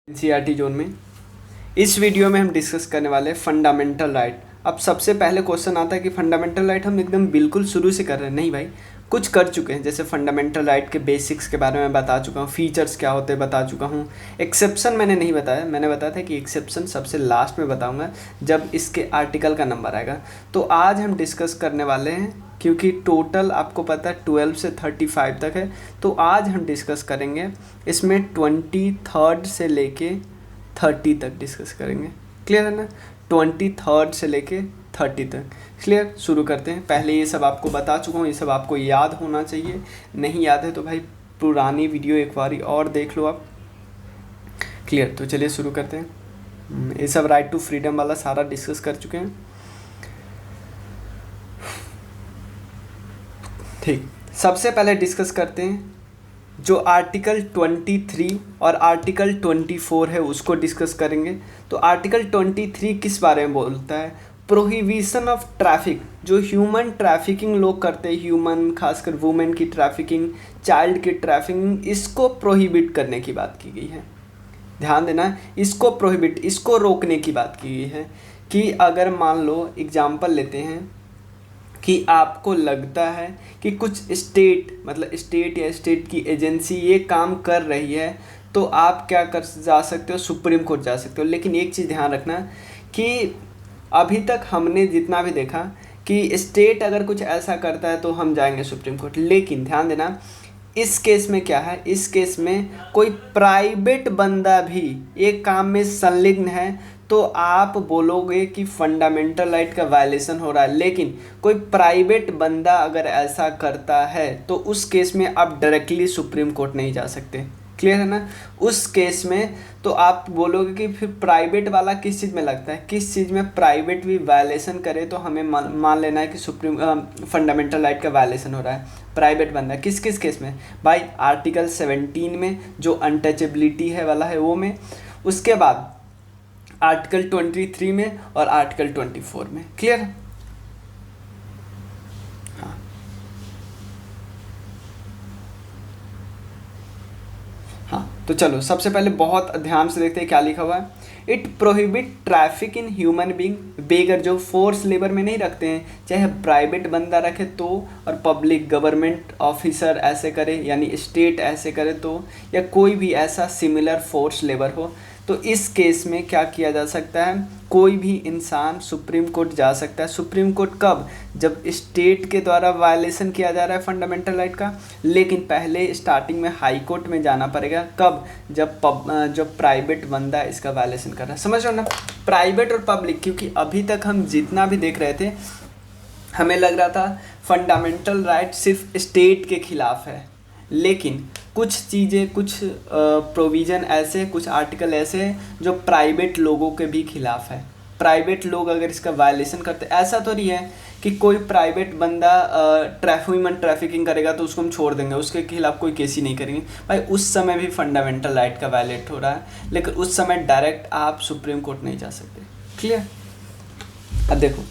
NCERT zone में इस video में हम डिस्कस करने वाले हैं फंडामेंटल राइट। अब सबसे पहले क्वेश्चन आता है कि फंडामेंटल राइट हम एकदम बिल्कुल शुरू से कर रहे हैं। नहीं भाई, कुछ कर चुके हैं। जैसे फंडामेंटल राइट के बेसिक्स के बारे में बता चुका हूँ, फीचर्स क्या होते हैं बता चुका हूँ। एक्सेप्शन मैंने नहीं बताया, मैंने बताया था कि एक्सेप्शन सबसे लास्ट में बताऊँगा जब इसके आर्टिकल का नंबर आएगा। तो आज हम डिस्कस करने वाले हैं, क्योंकि टोटल आपको पता है 12 से 35 तक है। तो आज हम डिस्कस करेंगे इसमें 23 से लेके 30 तक डिस्कस करेंगे। क्लियर है ना? 23 से लेके 30 तक। क्लियर? शुरू करते हैं। पहले ये सब आपको बता चुका हूँ, ये सब आपको याद होना चाहिए। नहीं याद है तो भाई पुरानी वीडियो एक बारी और देख लो आप। क्लियर? तो चलिए शुरू करते हैं। ये सब राइट टू फ्रीडम वाला सारा डिस्कस कर चुके हैं। ठीक, सबसे पहले डिस्कस करते हैं जो आर्टिकल 23 और आर्टिकल 24 है उसको डिस्कस करेंगे। तो आर्टिकल 23 किस बारे में बोलता है? प्रोहिबिशन ऑफ ट्रैफिक, जो ह्यूमन ट्रैफिकिंग लोग करते हैं, ह्यूमन खासकर वुमेन की ट्रैफिकिंग, चाइल्ड की ट्रैफिकिंग, इसको प्रोहिबिट करने की बात की गई है। ध्यान देना, इसको प्रोहिबिट, इसको रोकने की बात की गई है। कि अगर मान लो एग्जाम्पल लेते हैं कि आपको लगता है कि कुछ स्टेट, मतलब स्टेट या स्टेट की एजेंसी ये काम कर रही है, तो आप क्या कर जा सकते हो? सुप्रीम कोर्ट जा सकते हो। लेकिन एक चीज़ ध्यान रखना कि अभी तक हमने जितना भी देखा कि स्टेट अगर कुछ ऐसा करता है तो हम जाएंगे सुप्रीम कोर्ट। लेकिन ध्यान देना, इस केस में क्या है? इस केस में कोई प्राइवेट बंदा भी एक काम में संलिग्न है तो आप बोलोगे कि फंडामेंटल राइट का वायलेशन हो रहा है। लेकिन कोई प्राइवेट बंदा अगर ऐसा करता है तो उस केस में आप डायरेक्टली सुप्रीम कोर्ट नहीं जा सकते। क्लियर है ना? उस केस में तो आप बोलोगे कि फिर प्राइवेट वाला किस चीज़ में लगता है, किस चीज़ में प्राइवेट भी वायलेशन करे तो हमें मान लेना है कि सुप्रीम फंडामेंटल राइट का वायलेशन हो रहा है। प्राइवेट बंदा किस किस केस में? भाई आर्टिकल 17 में जो अनटचेबिलिटी है वाला है वो में, उसके बाद आर्टिकल 23 में और आर्टिकल 24 में। क्लियर? हाँ हाँ, तो चलो सबसे पहले बहुत ध्यान से देखते हैं क्या लिखा हुआ है। It prohibit traffic in human being, begar जो फोर्स लेबर में नहीं रखते हैं, चाहे प्राइवेट बंदा रखे तो, और पब्लिक गवर्नमेंट ऑफिसर ऐसे करे यानी स्टेट ऐसे करे तो, या कोई भी ऐसा सिमिलर फोर्स लेबर हो, तो इस केस में क्या किया जा सकता है? कोई भी इंसान सुप्रीम कोर्ट जा सकता है। सुप्रीम कोर्ट कब? जब स्टेट के द्वारा वायलेशन किया जा रहा है फंडामेंटल राइट का। लेकिन पहले स्टार्टिंग में हाई कोर्ट में जाना पड़ेगा। कब? जब प्राइवेट बंदा इसका वायलेशन कर रहा है। समझ रहे हो ना? प्राइवेट और पब्लिक, क्योंकि अभी तक हम जितना भी देख रहे थे हमें लग रहा था फंडामेंटल राइट सिर्फ स्टेट के खिलाफ है, लेकिन कुछ चीज़ें, कुछ प्रोविज़न ऐसे, कुछ आर्टिकल ऐसे हैं जो प्राइवेट लोगों के भी खिलाफ है। प्राइवेट लोग अगर इसका वायलेशन करते, ऐसा तो नहीं है कि कोई प्राइवेट बंदा ह्यूमन ट्रैफिकिंग करेगा तो उसको हम छोड़ देंगे, उसके खिलाफ कोई केस ही नहीं करेंगे। भाई उस समय भी फंडामेंटल राइट का वायलेट हो रहा है, लेकिन उस समय डायरेक्ट आप सुप्रीम कोर्ट नहीं जा सकते। क्लियर? अब देखो,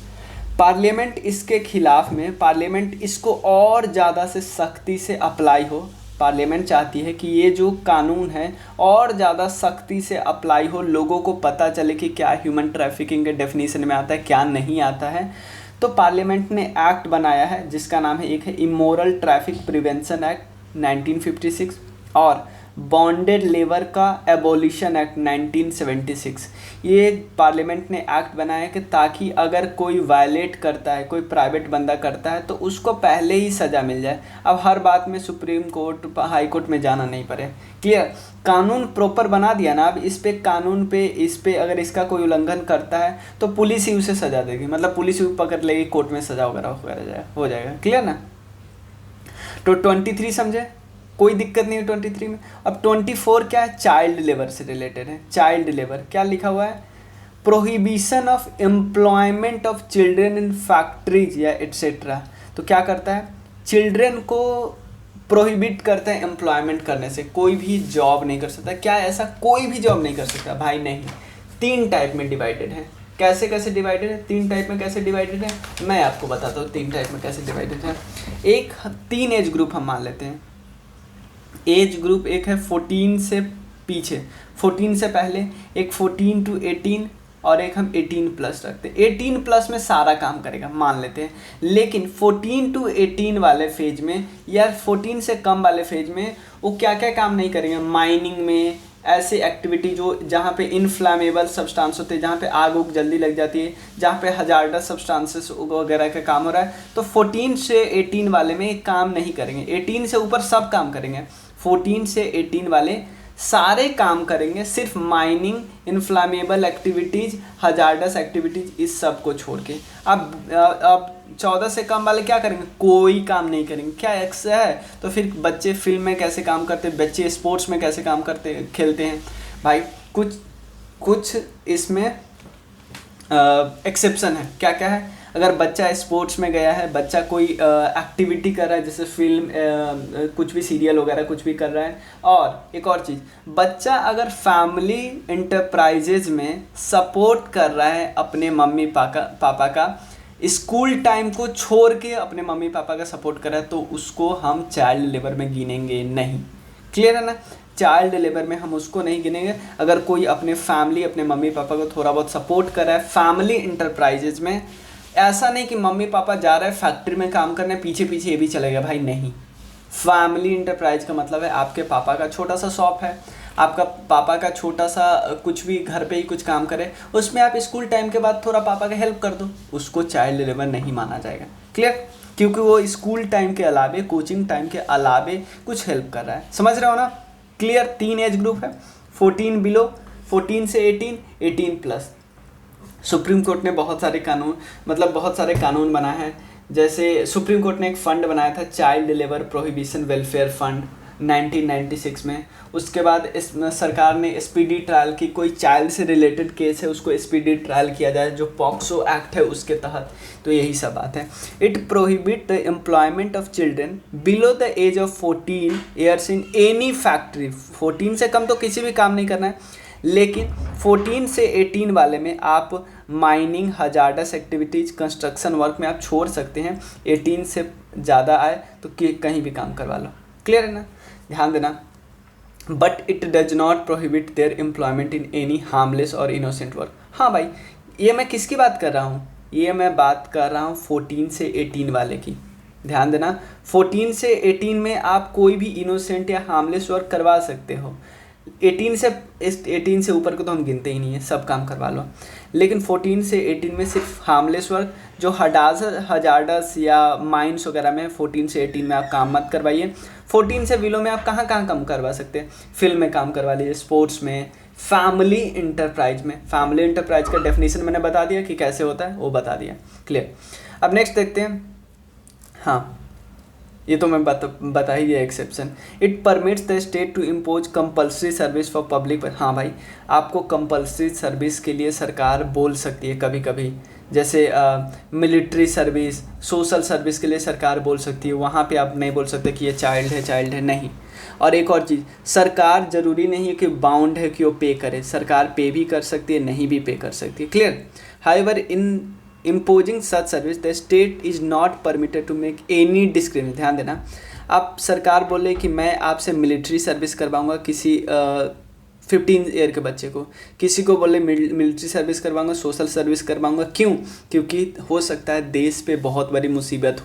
पार्लियामेंट इसके खिलाफ में, पार्लियामेंट इसको और ज़्यादा से सख्ती से अप्लाई हो। पार्लियामेंट चाहती है कि ये जो कानून है और ज़्यादा सख्ती से अप्लाई हो, लोगों को पता चले कि क्या ह्यूमन ट्रैफिकिंग के डेफिनेशन में आता है, क्या नहीं आता है। तो पार्लियामेंट ने एक्ट बनाया है जिसका नाम है, एक है इमोरल ट्रैफिक प्रिवेंशन एक्ट 1956 और बॉन्डेड लेबर का एबोलिशन एक्ट 1976। ये पार्लियामेंट ने एक्ट बनाया कि ताकि अगर कोई वायलेट करता है, कोई प्राइवेट बंदा करता है तो उसको पहले ही सज़ा मिल जाए। अब हर बात में सुप्रीम कोर्ट, हाई कोर्ट में जाना नहीं पड़े। क्लियर? कानून प्रॉपर बना दिया ना। अब इस पे कानून पे, इस पे अगर इसका कोई उल्लंघन करता है तो पुलिस ही उसे सज़ा देगी, मतलब पुलिस ही पकड़ लेगी, कोर्ट में सज़ा वगैरह हो जाएगा। क्लियर ना? तो 23 समझे, कोई दिक्कत नहीं है 23 में। अब 24 क्या है? चाइल्ड लेबर से रिलेटेड है। चाइल्ड लेबर क्या लिखा हुआ है? Prohibition of employment of children in factories या एट्सेट्रा। तो क्या करता है? चिल्ड्रेन को प्रोहिबिट करता है एम्प्लॉयमेंट करने से। कोई भी जॉब नहीं कर सकता। क्या ऐसा कोई भी जॉब नहीं कर सकता? भाई नहीं। 3 टाइप में डिवाइडेड है। कैसे कैसे डिवाइडेड है? 3 टाइप में कैसे डिवाइडेड है मैं आपको बताता हूँ। 3 टाइप में कैसे डिवाइडेड है। एक 3 एज ग्रुप हम मान लेते हैं। एज ग्रुप एक है 14 से पीछे, 14 से पहले एक 14 to 18 और एक हम 18+ रखते हैं। 18+ में सारा काम करेगा मान लेते हैं, लेकिन 14 to 18 वाले फेज में या 14 से कम वाले फेज में वो क्या क्या काम नहीं करेंगे, माइनिंग में ऐसे एक्टिविटी जो जहाँ पे इनफ्लामेबल सब्सटेंस होते हैं, जहाँ पे आग उग जल्दी लग जाती है, जहाँ पे हजार्डस सब्सटेंसेस वगैरह का काम हो रहा है, तो 14 से 18 वाले में काम नहीं करेंगे। 18 से ऊपर सब काम करेंगे, 14 से 18 वाले सारे काम करेंगे, सिर्फ mining, inflammable activities, hazardous activities इस सब को छोड़ के। अब 14 से कम वाले क्या करेंगे, कोई काम नहीं करेंगे। क्या एक्स है, तो फिर बच्चे फिल्म में कैसे काम करते हैं, बच्चे स्पोर्ट्स में कैसे काम करते खेलते हैं भाई, कुछ इसमें एक्सेप्शन है। क्या क्या है, अगर बच्चा स्पोर्ट्स में गया है, बच्चा कोई एक्टिविटी कर रहा है जैसे फिल्म, कुछ भी सीरियल वगैरह कुछ भी कर रहा है, और एक और चीज़, बच्चा अगर फैमिली इंटरप्राइजेज में सपोर्ट कर रहा है अपने मम्मी पापा का, स्कूल टाइम को छोड़ के अपने मम्मी पापा का सपोर्ट कर रहा है, तो उसको हम चाइल्ड लेबर में गिनेंगे नहीं। क्लियर है ना, चाइल्ड लेबर में हम उसको नहीं गिनेंगे। अगर कोई अपने फैमिली, अपने मम्मी पापा को थोड़ा बहुत सपोर्ट कर रहा है फैमिली इंटरप्राइजेज में, ऐसा नहीं कि मम्मी पापा जा रहे हैं फैक्ट्री में काम करने, पीछे पीछे ये भी चलेगा भाई, नहीं। फैमिली इंटरप्राइज का मतलब है आपके पापा का छोटा सा शॉप है, आपका पापा का छोटा सा कुछ भी घर पे ही कुछ काम करे, उसमें आप स्कूल टाइम के बाद थोड़ा पापा का हेल्प कर दो, उसको चाइल्ड लेबर नहीं माना जाएगा। क्लियर, क्योंकि वो स्कूल टाइम के अलावे, कोचिंग टाइम के अलावे कुछ हेल्प कर रहा है। समझ रहे हो ना। क्लियर, 3 एज ग्रुप है, 14 बिलो, 14 से 18, 18+। सुप्रीम कोर्ट ने बहुत सारे कानून बनाए हैं। जैसे सुप्रीम कोर्ट ने एक फ़ंड बनाया था, child labour prohibition welfare fund, 1996 में। उसके बाद इस सरकार ने स्पीडी ट्रायल की, कोई चाइल्ड से रिलेटेड केस है उसको स्पीडी ट्रायल किया जाए, जो पॉक्सो एक्ट है उसके तहत। तो यही सब बात है। It prohibit the employment of children below the age of 14 years in any factory. 14 से कम तो किसी भी काम नहीं करना है, लेकिन 14 से 18 वाले में आप mining, hazardous activities, construction work में आप छोड़ सकते हैं। 18 से ज़्यादा आए तो कहीं भी काम करवा लो। क्लियर है ना, ध्यान देना। But it does not prohibit there employment in any harmless और इनोसेंट वर्क। हाँ भाई, ये मैं किसकी बात कर रहा हूँ, ये मैं बात कर रहा हूँ 14 से 18 वाले की। ध्यान देना, 14 से 18 में आप कोई भी इनोसेंट या हार्मलेस वर्क करवा सकते हो। 18 से ऊपर को तो हम गिनते ही नहीं है, सब काम करवा लो। लेकिन 14 से 18 में सिर्फ हार्मलेस वर्क, जो हजार्डस या माइंस वगैरह में 14 से 18 में आप काम मत करवाइए। 14 से बिलो में आप कहाँ काम करवा सकते हैं, फिल्म में काम करवा लीजिए, स्पोर्ट्स में, फैमिली इंटरप्राइज में। फैमिली इंटरप्राइज का डेफिनेशन मैंने बता दिया कि कैसे होता है, वो बता दिया। क्लियर। अब नेक्स्ट देखते हैं। हाँ, ये तो मैं बता ही दिया exception. It permits the state to impose compulsory service for public. हाँ भाई, आपको कंपल्सरी सर्विस के लिए सरकार बोल सकती है कभी कभी, जैसे मिलिट्री सर्विस, सोशल सर्विस के लिए सरकार बोल सकती है। वहाँ पे आप नहीं बोल सकते कि ये चाइल्ड है, नहीं। और एक और चीज़, सरकार ज़रूरी नहीं है कि बाउंड है कि वो पे करे, सरकार पे भी कर सकती है, नहीं भी पे कर सकती है। Clear. However in imposing such service the state is not permitted to make any discrimination। ध्यान देना, आप सरकार बोले कि मैं आपसे मिलिट्री सर्विस करवाऊंगा किसी 15 ईयर के बच्चे को, किसी को बोले मिलिट्री सर्विस करवाऊंगा, सोशल सर्विस करवाऊंगा। क्यों? क्योंकि हो सकता है देश पे बहुत बड़ी मुसीबत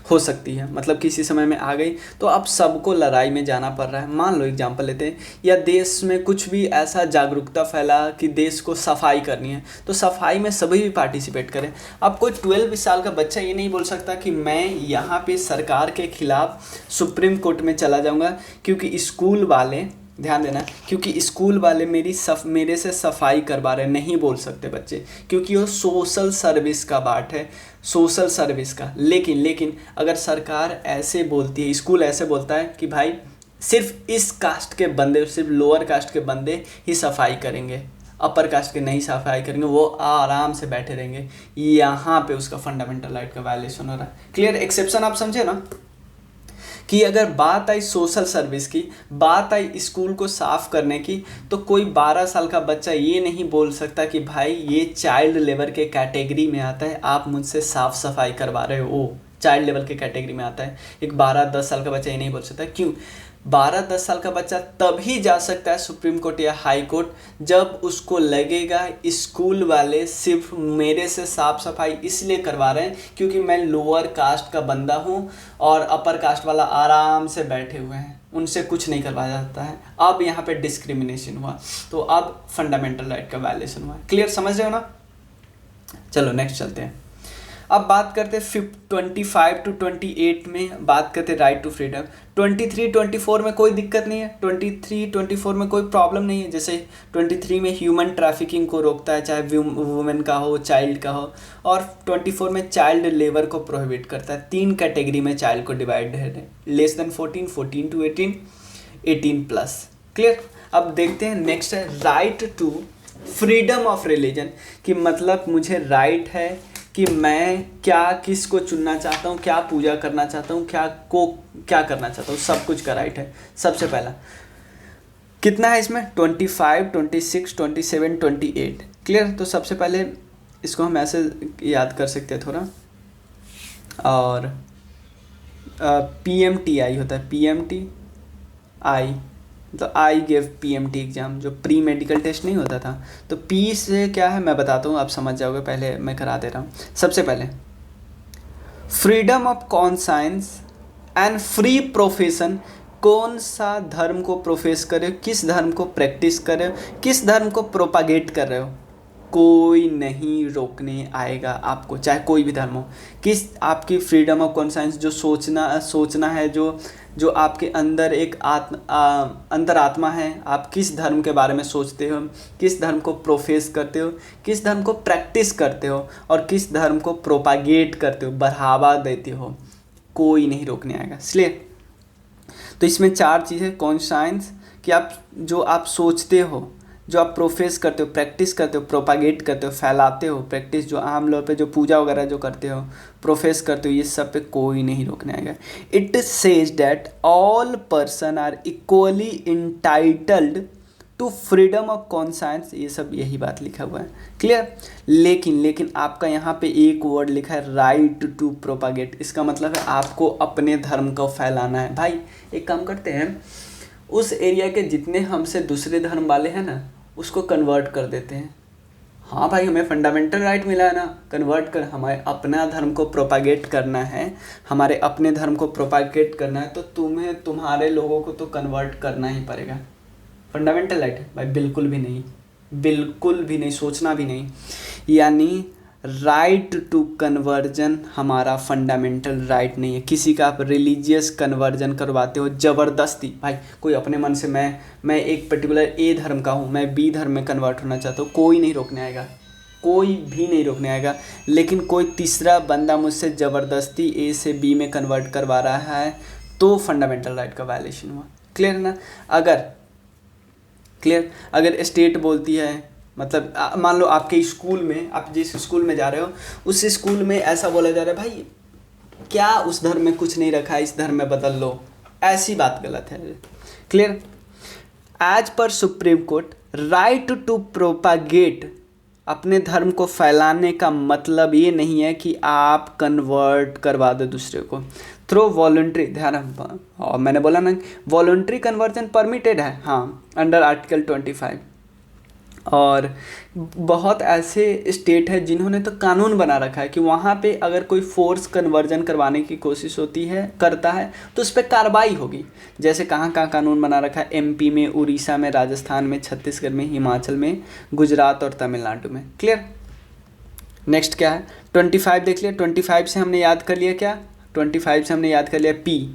हो सकती है, मतलब किसी समय में आ गई, तो अब सबको लड़ाई में जाना पड़ रहा है। मान लो एग्जांपल लेते हैं, या देश में कुछ भी ऐसा जागरूकता फैला कि देश को सफाई करनी है, तो सफाई में सभी भी पार्टिसिपेट करें। अब कोई 12 साल का बच्चा ये नहीं बोल सकता कि मैं यहाँ पे सरकार के खिलाफ सुप्रीम कोर्ट में चला जाऊँगा, क्योंकि स्कूल वाले, ध्यान देना, क्योंकि स्कूल वाले मेरे से सफाई करवा रहे, नहीं बोल सकते बच्चे, क्योंकि वो सोशल सर्विस का पार्ट है, सोशल सर्विस का। लेकिन अगर सरकार ऐसे बोलती है, स्कूल ऐसे बोलता है कि भाई सिर्फ इस कास्ट के बंदे, सिर्फ लोअर कास्ट के बंदे ही सफाई करेंगे, अपर कास्ट के नहीं सफाई करेंगे, वो आराम से बैठे रहेंगे, यहाँ पे उसका फंडामेंटल राइट का वायलेशन हो रहा है। क्लियर। एक्सेप्शन आप समझे ना, कि अगर बात आई सोशल सर्विस की, बात आई स्कूल को साफ़ करने की, तो कोई 12 साल का बच्चा ये नहीं बोल सकता कि भाई ये चाइल्ड लेबर के कैटेगरी में आता है, आप मुझसे साफ़ सफाई करवा रहे हो, चाइल्ड लेबर के कैटेगरी में आता है। एक 12-10 साल का बच्चा ये नहीं बोल सकता। क्यों? 12-10 साल का बच्चा तभी जा सकता है सुप्रीम कोर्ट या हाई कोर्ट जब उसको लगेगा स्कूल वाले सिर्फ मेरे से साफ सफाई इसलिए करवा रहे हैं क्योंकि मैं लोअर कास्ट का बंदा हूँ और अपर कास्ट वाला आराम से बैठे हुए हैं, उनसे कुछ नहीं करवाया जाता है। अब यहाँ पे डिस्क्रिमिनेशन हुआ, तो अब फंडामेंटल राइट का वायलेशन हुआ। क्लियर, समझ रहे हो ना? चलो नेक्स्ट चलते हैं। अब बात करते हैं 25 to 28 में बात करते हैं राइट टू फ्रीडम। 23-24 में कोई दिक्कत नहीं है, 23-24 में कोई प्रॉब्लम नहीं है। जैसे 23 में ह्यूमन ट्रैफिकिंग को रोकता है, चाहे वुमेन का हो चाइल्ड का हो, और 24 में चाइल्ड लेबर को प्रोहिबिट करता है। 3 कैटेगरी में चाइल्ड को डिवाइड है, लेस देन 14, 14 to 18, 18+। क्लियर। अब देखते हैं नेक्स्ट है right to freedom of religion, कि मतलब मुझे राइट है कि मैं क्या किस को चुनना चाहता हूँ, क्या पूजा करना चाहता हूँ, क्या करना चाहता हूँ, सब कुछ का राइट है। सबसे पहला कितना है इसमें? 25, 26, 27, 28। क्लियर। तो सबसे पहले इसको हम ऐसे याद कर सकते हैं थोड़ा, और PMTI होता है, PMTI तो आई गेव PMT एग्ज़ाम, जो प्री मेडिकल टेस्ट नहीं होता था। तो P से क्या है मैं बताता हूँ, आप समझ जाओगे, पहले मैं करा दे रहा हूँ। सबसे पहले freedom of conscience and free profession, कौन सा धर्म को प्रोफेस कर रहे हो, किस धर्म को प्रैक्टिस कर रहे हो, किस धर्म को प्रोपागेट कर रहे हो, कोई नहीं रोकने आएगा आपको, चाहे कोई भी धर्म हो। किस आपकी फ्रीडम ऑफ कॉन्साइंस, जो सोचना है, जो आपके अंदर एक अंतरात्मा है, आप किस धर्म के बारे में सोचते हो, किस धर्म को प्रोफेस करते हो, किस धर्म को प्रैक्टिस करते हो, और किस धर्म को प्रोपागेट करते हो, बढ़ावा देते हो, कोई नहीं रोकने आएगा। इसलिए तो इसमें 4 चीज़ें, कॉन्साइंस कि आप सोचते हो, जो आप प्रोफेस करते हो, प्रैक्टिस करते हो, प्रोपागेट करते हो, फैलाते हो, प्रैक्टिस जो आम तौर पे जो पूजा वगैरह जो करते हो, प्रोफेस करते हो, ये सब पे कोई नहीं रोकने आएगा। It says that all person are equally entitled to freedom of conscience, ये सब यही बात लिखा हुआ है। क्लियर। लेकिन आपका यहाँ पे एक वर्ड लिखा है राइट टू प्रोपागेट, इसका मतलब है आपको अपने धर्म को फैलाना है। भाई एक काम करते हैं, उस एरिया के जितने हमसे दूसरे धर्म वाले हैं ना, उसको कन्वर्ट कर देते हैं। हाँ भाई, हमें फंडामेंटल राइट मिला है ना, कन्वर्ट कर, हमारे अपना धर्म को प्रोपागेट करना है, हमारे अपने धर्म को प्रोपागेट करना है, तो तुम्हें तुम्हारे लोगों को तो कन्वर्ट करना ही पड़ेगा। फंडामेंटल राइट है भाई? बिल्कुल भी नहीं, बिल्कुल भी नहीं, सोचना भी नहीं। यानी राइट टू कन्वर्जन हमारा फंडामेंटल राइट नहीं है। किसी का आप रिलीजियस कन्वर्जन करवाते हो ज़बरदस्ती, भाई कोई अपने मन से मैं एक पर्टिकुलर ए धर्म का हूँ, मैं बी धर्म में कन्वर्ट होना चाहता हूँ, कोई नहीं रोकने आएगा, कोई भी नहीं रोकने आएगा। लेकिन कोई तीसरा बंदा मुझसे ज़बरदस्ती ए से बी में कन्वर्ट करवा रहा है तो फंडामेंटल राइट का वायलेशन हुआ। क्लियर ना? अगर स्टेट बोलती है, मतलब मान लो आपके स्कूल में, आप जिस स्कूल में जा रहे हो उस स्कूल में ऐसा बोला जा रहा है, भाई क्या उस धर्म में कुछ नहीं रखा है, इस धर्म में बदल लो, ऐसी बात गलत है। Clear. As per Supreme Court, right to propagate, अपने धर्म को फैलाने का मतलब ये नहीं है कि आप कन्वर्ट करवा दो दूसरे को थ्रू वॉलंटरी। ध्यान, और मैंने बोला ना वॉलंटरी कन्वर्जन परमिटेड है, हाँ, अंडर आर्टिकल 25। और बहुत ऐसे स्टेट है जिन्होंने तो कानून बना रखा है कि वहाँ पे अगर कोई फोर्स कन्वर्जन करवाने की कोशिश करता है तो उस पर कार्रवाई होगी। जैसे कहाँ कानून बना रखा है? MP में, उड़ीसा में, राजस्थान में, छत्तीसगढ़ में, हिमाचल में, गुजरात और तमिलनाडु में। क्लियर। नेक्स्ट क्या है? 25 देख लिया। 25 से हमने याद कर लिया क्या? 25 से हमने याद कर लिया P।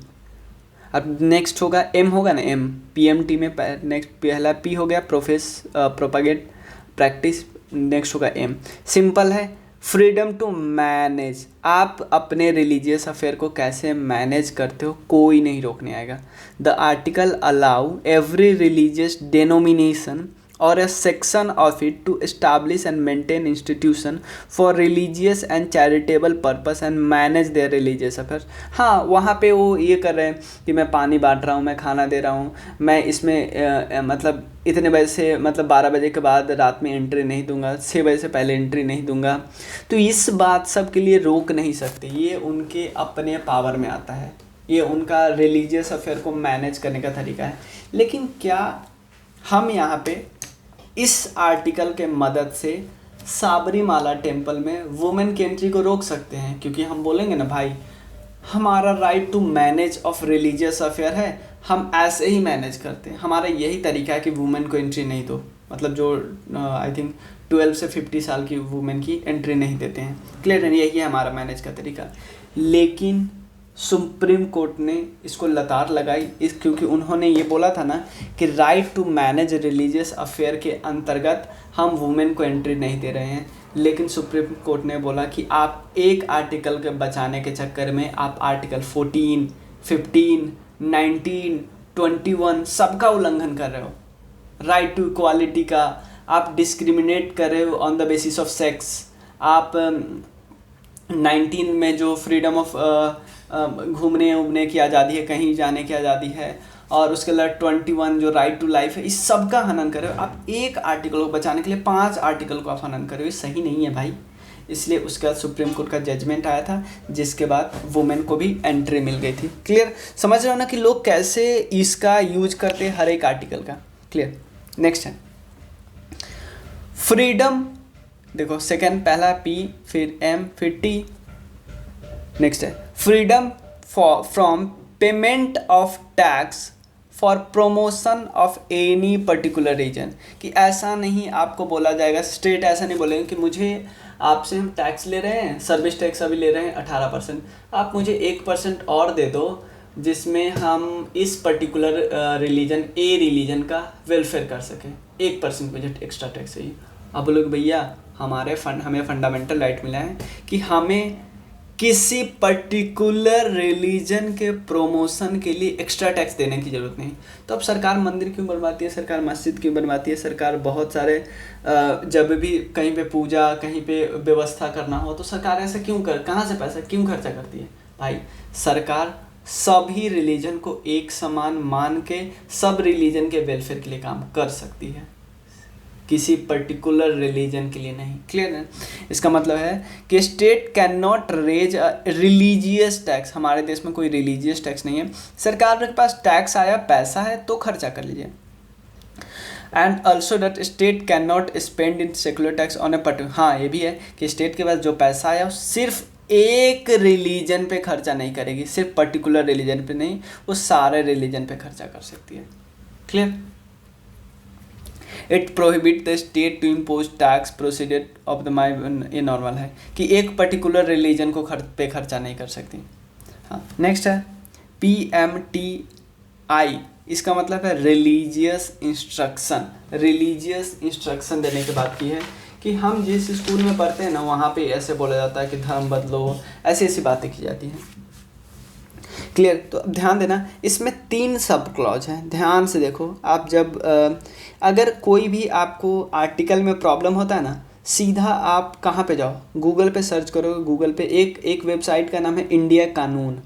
अब नेक्स्ट होगा M, होगा ना M, PMT में नेक्स्ट पहला P हो गया, प्रोपागेट, प्रैक्टिस। नेक्स्ट होगा M, सिंपल है, फ्रीडम टू मैनेज, आप अपने रिलीजियस अफेयर को कैसे मैनेज करते हो, कोई नहीं रोकने आएगा। The article allow every religious denomination or a section of it to establish and maintain institution for religious and charitable purpose and manage their religious affairs। हाँ, वहाँ पे वो ये कर रहे हैं कि मैं पानी बांट रहा हूँ, मैं खाना दे रहा हूँ, मैं इसमें मतलब इतने बजे से, मतलब 12 बजे के बाद रात में एंट्री नहीं दूंगा, 6 बजे से पहले एंट्री नहीं दूंगा। तो इस बात सब के लिए रोक नहीं सकते, ये उनके अपने पावर में आता है, ये उनका रिलीजियस अफेयर को मैनेज करने का तरीका है। लेकिन क्या हम यहाँ पे इस आर्टिकल के मदद से साबरीमाला टेम्पल में वुमेन की एंट्री को रोक सकते हैं? क्योंकि हम बोलेंगे ना भाई हमारा right to manage of religious affair है, हम ऐसे ही मैनेज करते हैं, हमारा यही तरीका है कि वुमेन को एंट्री नहीं दो, मतलब जो आई थिंक 12 से 50 साल की वुमेन की एंट्री नहीं देते हैं। क्लियर है, यही है हमारा मैनेज का तरीका। लेकिन सुप्रीम कोर्ट ने इसको लतार लगाई क्योंकि उन्होंने ये बोला था ना कि right to manage religious affair के अंतर्गत हम वुमेन को एंट्री नहीं दे रहे हैं। लेकिन सुप्रीम कोर्ट ने बोला कि आप एक आर्टिकल के बचाने के चक्कर में आप आर्टिकल 14, 15, 19, 21 सबका उल्लंघन कर रहे हो। राइट टू इक्वालिटी का आप डिस्क्रिमिनेट कर रहे हो on the basis of sex. आप 19 में जो फ्रीडम ऑफ घूमने उमने की आज़ादी है, कहीं जाने की आज़ादी है, और उसके अलावा 21 जो राइट टू लाइफ है, इस सब का हनन कर रहे हो। आप एक आर्टिकल को बचाने के लिए 5 आर्टिकल को आप हनन कर रहे हो, ये सही नहीं है भाई। इसलिए उसके बाद सुप्रीम कोर्ट का जजमेंट आया था जिसके बाद वुमेन को भी एंट्री मिल गई थी। क्लियर, समझ रहे हो ना कि लोग कैसे इसका यूज करते हैं हर एक आर्टिकल का। क्लियर, नेक्स्ट है फ्रीडम। देखो सेकंड, पहला P, फिर M, फिर T। नेक्स्ट है freedom from payment of tax for promotion of any particular reason. कि ऐसा नहीं आपको बोला जाएगा, स्टेट ऐसा नहीं बोलेंगे कि मुझे आपसे हम टैक्स ले रहे हैं, सर्विस टैक्स अभी ले रहे हैं 18%, आप मुझे 1% और दे दो जिसमें हम इस पर्टिकुलर रिलीजन ए रिलीजन का वेलफेयर कर सकें, 1% मुझे एक्स्ट्रा टैक्स चाहिए। अब बोलोगे भैया हमें फंडामेंटल राइट मिला है कि हमें किसी पर्टिकुलर रिलीजन के प्रोमोशन के लिए एक्स्ट्रा टैक्स देने की ज़रूरत नहीं। तो अब सरकार मंदिर क्यों बनवाती है, सरकार मस्जिद क्यों बनवाती है, सरकार बहुत सारे जब भी कहीं पे पूजा कहीं पे व्यवस्था करना हो तो सरकार ऐसा क्यों कहाँ से पैसा क्यों खर्चा करती है? भाई सरकार सभी रिलीजन को एक समान मान के सब रिलीजन के वेलफेयर के लिए काम कर सकती है, किसी पर्टिकुलर रिलीजन के लिए नहीं। क्लियर है? इसका मतलब है कि state can not raise a religious tax. हमारे देश में कोई रिलीजियस टैक्स नहीं है, सरकार के पास टैक्स आया, पैसा है तो खर्चा कर लीजिए। And also that state can not spend in secular tax on a particular. हाँ ये भी है कि स्टेट के पास जो पैसा आया वो सिर्फ एक रिलीजन पे खर्चा नहीं करेगी, सिर्फ पर्टिकुलर रिलीजन पे नहीं, वो सारे रिलीजन पे खर्चा कर सकती है। Clear? It prohibit the state to impose tax procedure of the my, ये नॉर्मल है कि एक पर्टिकुलर रिलीजन को पे खर्चा नहीं कर सकती। हाँ नेक्स्ट है PMTI। इसका मतलब है रिलीजियस इंस्ट्रक्शन। रिलीजियस इंस्ट्रक्शन देने के बाद की है कि हम जिस स्कूल में पढ़ते हैं ना वहाँ पे ऐसे बोला जाता है कि धर्म बदलो, ऐसी ऐसी बातें की जाती हैं। क्लियर? तो अब ध्यान देना, इसमें 3 सब क्लॉज हैं, ध्यान से देखो। आप जब अगर कोई भी आपको आर्टिकल में प्रॉब्लम होता है ना, सीधा आप कहाँ पे जाओ, गूगल पे सर्च करोगे। गूगल पे एक वेबसाइट का नाम है इंडिया कानून,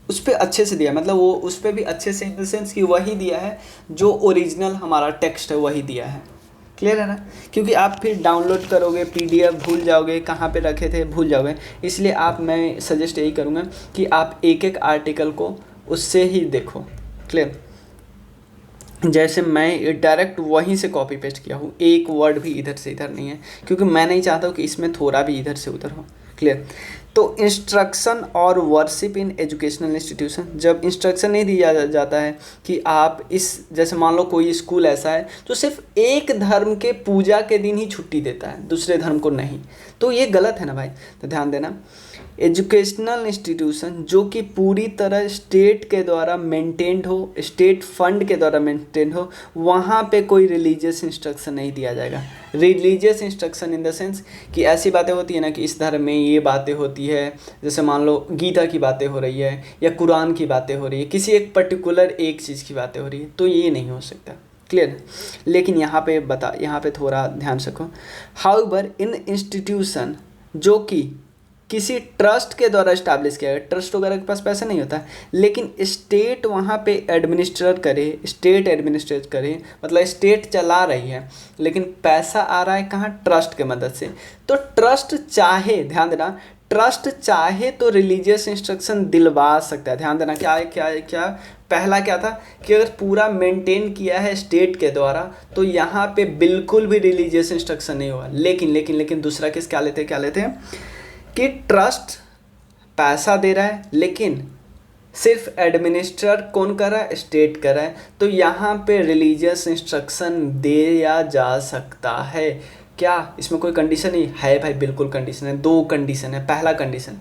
उस पर अच्छे से दिया, मतलब वो उस पर भी अच्छे से इन द सेंस कि वही दिया है जो ओरिजिनल हमारा टेक्स्ट है वही दिया है। क्लियर है ना? क्योंकि आप फिर डाउनलोड करोगे PDF भूल जाओगे, कहाँ पे रखे थे भूल जाओगे। इसलिए मैं सजेस्ट यही करूँगा कि आप एक एक आर्टिकल को उससे ही देखो। क्लियर? जैसे मैं डायरेक्ट वहीं से कॉपी पेस्ट किया हूँ, एक वर्ड भी इधर से इधर नहीं है, क्योंकि मैं नहीं चाहता हूँ कि इसमें थोड़ा भी इधर से उधर हो। क्लियर? तो इंस्ट्रक्शन और वर्शिप इन एजुकेशनल इंस्टीट्यूशन, जब इंस्ट्रक्शन नहीं दिया जाता है कि आप जैसे मान लो कोई स्कूल ऐसा है तो सिर्फ एक धर्म के पूजा के दिन ही छुट्टी देता है, दूसरे धर्म को नहीं, तो ये गलत है ना भाई। तो ध्यान देना, एजुकेशनल इंस्टीट्यूशन जो कि पूरी तरह स्टेट के द्वारा मेंटेन्ड हो, स्टेट फंड के द्वारा मेंटेन हो, वहाँ पे कोई रिलीजियस इंस्ट्रक्शन नहीं दिया जाएगा। Religious instruction in the sense कि ऐसी बातें होती है ना कि इस धर्म में ये बातें होती है, जैसे मान लो गीता की बातें हो रही है या कुरान की बातें हो रही है, किसी एक पर्टिकुलर एक चीज़ की बातें हो रही है, तो ये नहीं हो सकता। क्लियर? लेकिन यहाँ पे थोड़ा ध्यान रखो। हाउएवर इन इंस्टीट्यूशन जो कि किसी ट्रस्ट के द्वारा इस्टेब्लिश किया गया, ट्रस्ट वगैरह के पास पैसा नहीं होता, लेकिन स्टेट वहाँ पे एडमिनिस्ट्रेट करे, मतलब स्टेट चला रही है, लेकिन पैसा आ रहा है कहाँ? ट्रस्ट के मदद से। तो ट्रस्ट चाहे, ध्यान देना, ट्रस्ट चाहे तो रिलीजियस इंस्ट्रक्शन दिलवा सकता है। ध्यान देना, क्या है क्या है क्या, पहला क्या था कि अगर पूरा मेंटेन किया है स्टेट के द्वारा तो यहाँ पे बिल्कुल भी रिलीजियस इंस्ट्रक्शन नहीं होगा। लेकिन दूसरा केस क्या लेते हैं कि ट्रस्ट पैसा दे रहा है लेकिन सिर्फ एडमिनिस्टर कौन कर रहा है, स्टेट कर रहा है, तो यहाँ पे रिलीजियस इंस्ट्रक्शन दिया जा सकता है। क्या इसमें कोई कंडीशन नहीं है भाई? बिल्कुल कंडीशन है, 2 कंडीशन है। पहला कंडीशन,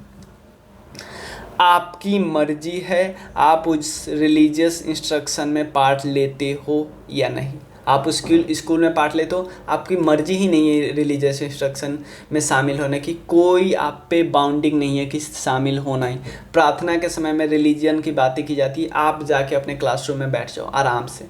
आपकी मर्जी है आप उस रिलीजियस इंस्ट्रक्शन में पार्ट लेते हो या नहीं। आप उस स्कूल में पार्ट लेते हो, आपकी मर्जी ही नहीं है रिलीजियस इंस्ट्रक्शन में शामिल होने की, कोई आप पे बाउंडिंग नहीं है कि शामिल होना ही। प्रार्थना के समय में रिलीजन की बातें की जाती है, आप जाके अपने क्लासरूम में बैठ जाओ आराम से।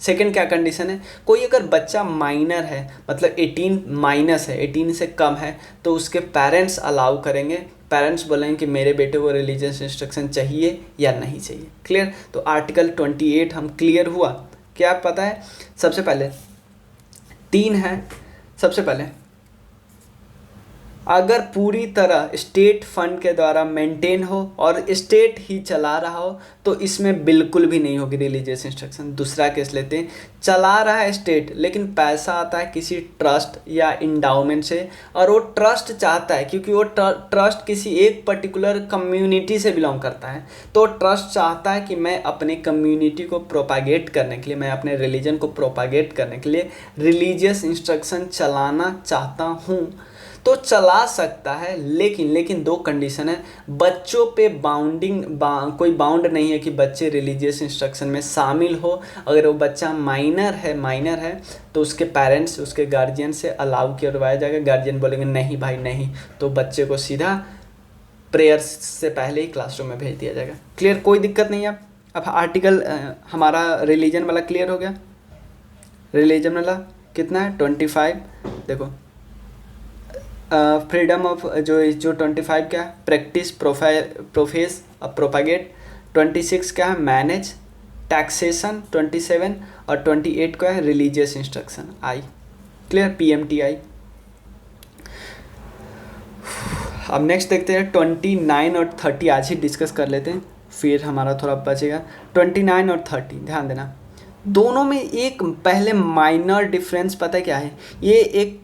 सेकंड क्या कंडीशन है, कोई अगर बच्चा माइनर है, मतलब 18 माइनस है, 18 से कम है, तो उसके पेरेंट्स अलाउ करेंगे। पेरेंट्स बोलेंगे कि मेरे बेटे को रिलीजियस इंस्ट्रक्शन चाहिए या नहीं चाहिए। क्लियर? तो आर्टिकल 28 हम क्लियर हुआ। क्या पता है? सबसे पहले 3 है। सबसे पहले अगर पूरी तरह स्टेट फंड के द्वारा मेंटेन हो और स्टेट ही चला रहा हो तो इसमें बिल्कुल भी नहीं होगी रिलीजियस इंस्ट्रक्शन। दूसरा केस लेते हैं, चला रहा है स्टेट लेकिन पैसा आता है किसी ट्रस्ट या इंडाउमेंट से, और वो ट्रस्ट चाहता है, क्योंकि वो ट्रस्ट किसी एक पर्टिकुलर कम्युनिटी से बिलोंग करता है, तो ट्रस्ट चाहता है कि मैं अपने कम्युनिटी को प्रोपागेट करने के लिए, मैं अपने रिलीजन को प्रोपागेट करने के लिए रिलीजियस इंस्ट्रक्शन चलाना चाहता हूँ, तो चला सकता है। लेकिन 2 कंडीशन है। बच्चों पे कोई बाउंड नहीं है कि बच्चे रिलीजियस इंस्ट्रक्शन में शामिल हो। अगर वो बच्चा माइनर है तो उसके पेरेंट्स, उसके गार्जियन से अलाउ करवाया जाएगा। गार्जियन बोलेंगे नहीं भाई नहीं, तो बच्चे को सीधा प्रेयर से पहले ही क्लासरूम में भेज दिया जाएगा। क्लियर? कोई दिक्कत नहीं है। अब आर्टिकल हमारा रिलीजन वाला क्लियर हो गया। रिलीजन वाला कितना है? 25। देखो, फ्रीडम ऑफ जो 25 क्या है? Practice, profess, propagate. 26 क्या है? Manage, taxation. 27 और 28 क्या है? Religious instruction. I clear? PMTI। अब नेक्स्ट देखते हैं 29 और 30 आज ही डिस्कस कर लेते हैं, फिर हमारा थोड़ा बचेगा। 29 और 30 ध्यान देना, दोनों में एक पहले माइनर डिफरेंस पता है क्या है? ये एक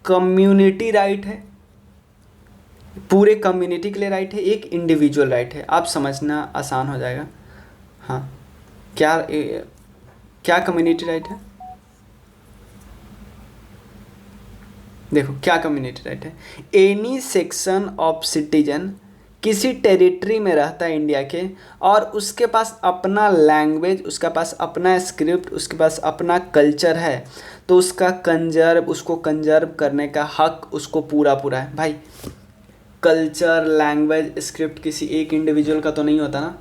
कम्युनिटी राइट है, पूरे कम्युनिटी के लिए राइट है, एक इंडिविजुअल राइट है। आप समझना आसान हो जाएगा। हाँ, क्या कम्युनिटी राइट है? देखो क्या कम्युनिटी राइट है। एनी सेक्शन ऑफ सिटीजन किसी टेरिटरी में रहता है इंडिया के, और उसके पास अपना लैंग्वेज, उसके पास अपना स्क्रिप्ट, उसके पास अपना कल्चर है, तो उसको कंजर्व करने का हक उसको पूरा है। भाई कल्चर, लैंग्वेज, स्क्रिप्ट किसी एक इंडिविजुअल का तो नहीं होता ना,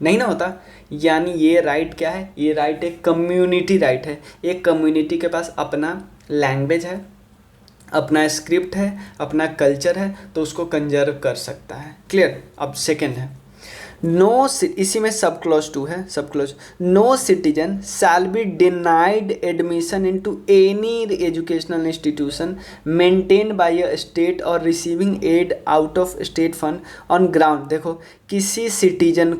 नहीं ना होता। यानी ये राइट क्या है? ये राइट एक कम्युनिटी राइट है। एक कम्युनिटी के पास अपना लैंग्वेज है, अपना स्क्रिप्ट है, अपना कल्चर है, तो उसको कंजर्व कर सकता है। क्लियर? अब सेकेंड है इसी में सब क्लॉज 2 है। Sub clause, no citizen shall be denied admission into any educational institution maintained by a state और receiving aid out of state fund on ground. देखो, किसी सिटीजन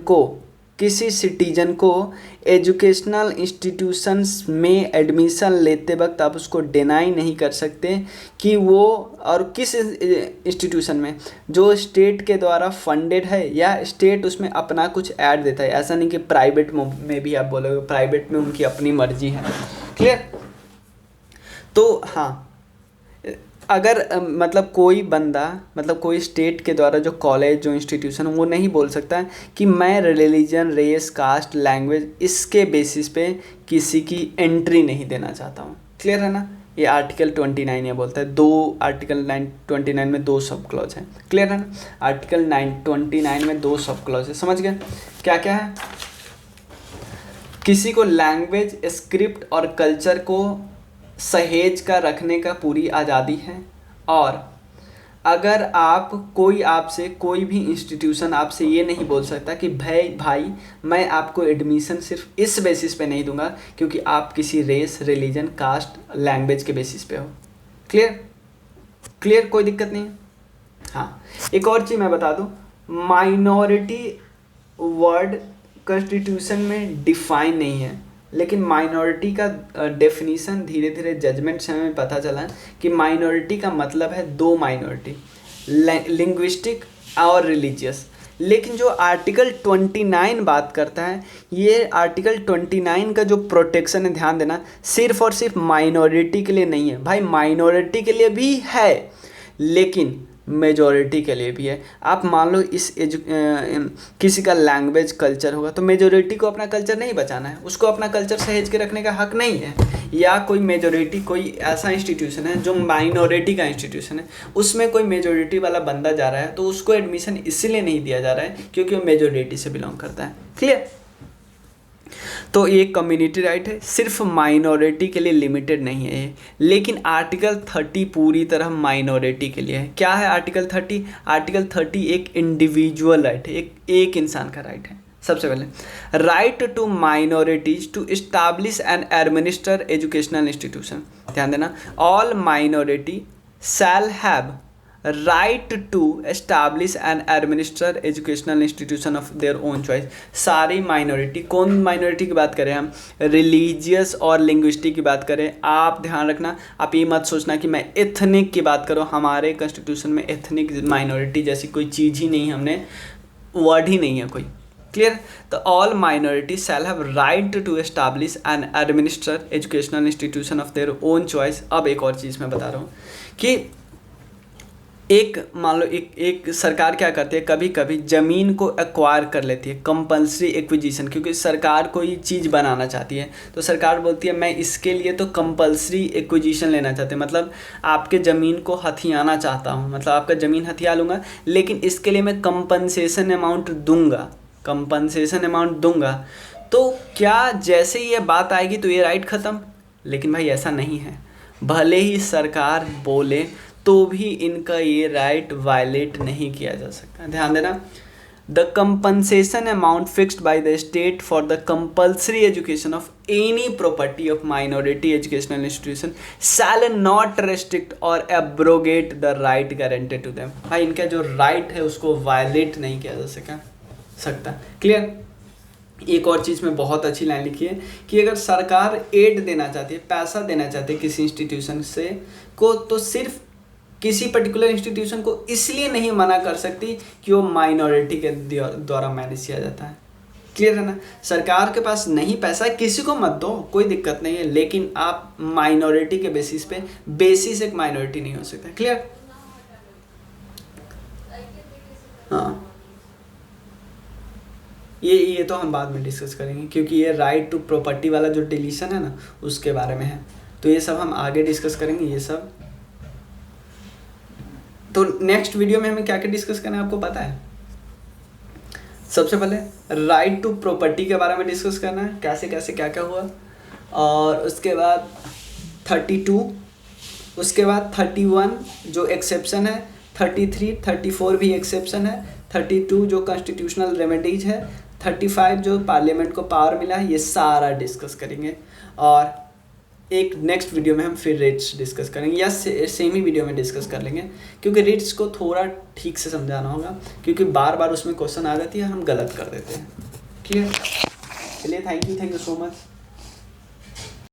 को एजुकेशनल इंस्टीट्यूशंस में एडमिशन लेते वक्त आप उसको डिनाई नहीं कर सकते कि वो, और किस इंस्टीट्यूशन में, जो स्टेट के द्वारा फंडेड है या स्टेट उसमें अपना कुछ ऐड देता है। ऐसा नहीं कि प्राइवेट में भी आप बोलोगे, प्राइवेट में उनकी अपनी मर्जी है। क्लियर? तो हाँ, अगर मतलब कोई बंदा, मतलब कोई स्टेट के द्वारा जो कॉलेज, जो इंस्टीट्यूशन, वो नहीं बोल सकता कि मैं रिलीजन, रेस, कास्ट, लैंग्वेज इसके बेसिस पे किसी की एंट्री नहीं देना चाहता हूँ। क्लियर है ना? ये आर्टिकल 29 ये बोलता है। 2 आर्टिकल 29 में 2 सब क्लॉज है। क्लियर है ना? आर्टिकल 29 में 2 सब क्लॉज है। समझ गए क्या क्या है? किसी को लैंग्वेज, स्क्रिप्ट और कल्चर को सहेज कर रखने का पूरी आज़ादी है, और अगर कोई भी इंस्टीट्यूशन आपसे ये नहीं बोल सकता कि भाई मैं आपको एडमिशन सिर्फ इस बेसिस पे नहीं दूंगा क्योंकि आप किसी रेस, रिलीजन, कास्ट, लैंग्वेज के बेसिस पे हो। क्लियर? कोई दिक्कत नहीं है। हाँ, एक और चीज़ मैं बता दूँ, माइनॉरिटी वर्ड कॉन्स्टिट्यूशन में डिफाइन नहीं है, लेकिन माइनॉरिटी का डेफिनीशन धीरे धीरे जजमेंट से हमें पता चला कि माइनॉरिटी का मतलब है दो माइनॉरिटी, लिंग्विस्टिक और रिलीजियस। लेकिन जो आर्टिकल 29 बात करता है, ये आर्टिकल 29 का जो प्रोटेक्शन है, ध्यान देना, सिर्फ और सिर्फ माइनॉरिटी के लिए नहीं है भाई, माइनॉरिटी के लिए भी है लेकिन मेजॉरिटी के लिए भी है। आप मान लो किसी का लैंग्वेज कल्चर होगा तो मेजॉरिटी को अपना कल्चर नहीं बचाना है, उसको अपना कल्चर सहेज के रखने का हक नहीं है। या कोई मेजॉरिटी, कोई ऐसा इंस्टीट्यूशन है जो माइनॉरिटी का इंस्टीट्यूशन है, उसमें कोई मेजॉरिटी वाला बंदा जा रहा है तो उसको एडमिशन इसलिए नहीं दिया जा रहा है क्योंकि वो मेजॉरिटी से बिलोंग करता है। क्लियर? तो ये कम्युनिटी राइट है, सिर्फ माइनॉरिटी के लिए लिमिटेड नहीं है ये। लेकिन आर्टिकल 30 पूरी तरह माइनॉरिटी के लिए है। क्या है आर्टिकल 30? आर्टिकल 30 एक इंडिविजुअल राइट है, एक इंसान का राइट है। सबसे पहले, right to minorities to establish and administer educational institution. ध्यान देना, all minority shall have right to establish and administer educational institution of their own choice. सारी माइनॉरिटी, कौन माइनॉरिटी की बात करें हम? रिलीजियस और लिंग्विस्टिक की बात करें। आप ध्यान रखना, आप ये मत सोचना कि मैं एथनिक की बात करूँ। हमारे कॉन्स्टिट्यूशन में एथनिक माइनॉरिटी जैसी कोई चीज़ ही नहीं, हमने वर्ड ही नहीं है कोई। क्लियर? तो all minority shall have right to establish and administer educational institution of their own choice. अब एक और चीज़ मैं बता रहा हूँ कि एक मान लो एक सरकार क्या करती है, कभी कभी ज़मीन को एक्वायर कर लेती है, कंपल्सरी एक्विजिशन, क्योंकि सरकार कोई चीज़ बनाना चाहती है तो सरकार बोलती है मैं इसके लिए तो कंपल्सरी एक्विजिशन लेना चाहते हैं, मतलब आपके ज़मीन को हथियाना चाहता हूँ, मतलब आपका ज़मीन हथिया लूँगा, लेकिन इसके लिए मैं कंपनसेशन अमाउंट दूंगा। तो क्या जैसे ही ये बात आएगी तो ये राइट ख़त्म? लेकिन भाई ऐसा नहीं है, भले ही सरकार बोले तो भी इनका ये राइट वायलेट नहीं किया जा सकता। ध्यान देना, the compensation amount fixed by the state for the compulsory education of any property of minority educational institution shall not restrict और abrogate the right guaranteed to them. भाई इनका जो राइट है उसको वायलेट नहीं किया जा सकता। क्लियर? एक और चीज़ में बहुत अच्छी लाइन लिखी है कि अगर सरकार एड देना चाहती है, पैसा देना चाहती है किसी इंस्टीट्यूशन से को, तो सिर्फ किसी पर्टिकुलर इंस्टीट्यूशन को इसलिए नहीं मना कर सकती कि वो माइनॉरिटी के द्वारा मैनेज किया जाता है। क्लियर है ना? सरकार के पास नहीं पैसा, किसी को मत दो, कोई दिक्कत नहीं है, लेकिन आप माइनॉरिटी के बेसिस पे, बेसिस एक माइनॉरिटी नहीं हो सकता। क्लियर? हाँ, ये तो हम बाद में डिस्कस करेंगे क्योंकि ये राइट टू प्रॉपर्टी वाला जो डिलीशन है ना उसके बारे में है, तो ये सब हम आगे डिस्कस करेंगे ये सब। तो नेक्स्ट वीडियो में हमें क्या क्या डिस्कस करना है आपको पता है? सबसे पहले राइट टू प्रॉपर्टी के बारे में डिस्कस करना है, कैसे कैसे क्या क्या हुआ, और उसके बाद 32, उसके बाद 31 जो एक्सेप्शन है, 33, 34 भी एक्सेप्शन है, 32 जो कॉन्स्टिट्यूशनल रेमेडीज है, 35 जो पार्लियामेंट को पावर मिला है, ये सारा डिस्कस करेंगे। और एक नेक्स्ट वीडियो में हम फिर रेट्स डिस्कस करेंगे, या सेम ही वीडियो में डिस्कस कर लेंगे, क्योंकि रेट्स को थोड़ा ठीक से समझाना होगा क्योंकि बार बार उसमें क्वेश्चन आ जाती है, हम गलत कर देते हैं। क्लियर? चलिए, थैंक यू सो मच।